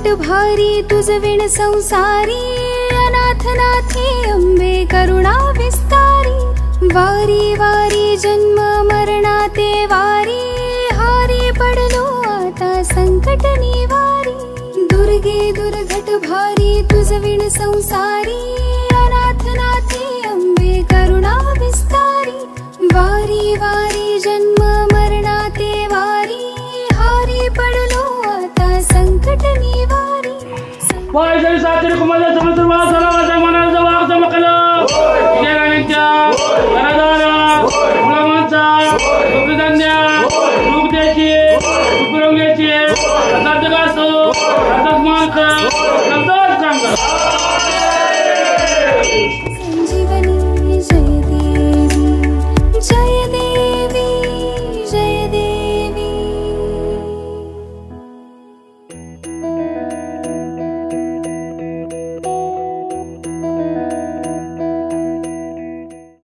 घट भारी तुझ विण संसारी, अनाथ नाथे अंबे करुणा विस्तारी। वारी वारी जन्म मरणाते वारी, हारी पडलो आता संकट निवारी। दुर्गे दुर्घट भारी तुझ विण संसारी, अनाथ नाथे अंबे करुणा विस्तारी। वारी वारी जन्म मरणाते वारी, हारी पडलो आता संकट निवारी। वायजरी सातिर कुमार समुद्र वासना मनाचा वाग चमकलं, जनांच्या घरादारा मुलांचा दुग्धधान्य दूध द्यायची उपरंगायची असाच गासो असाच मार्ग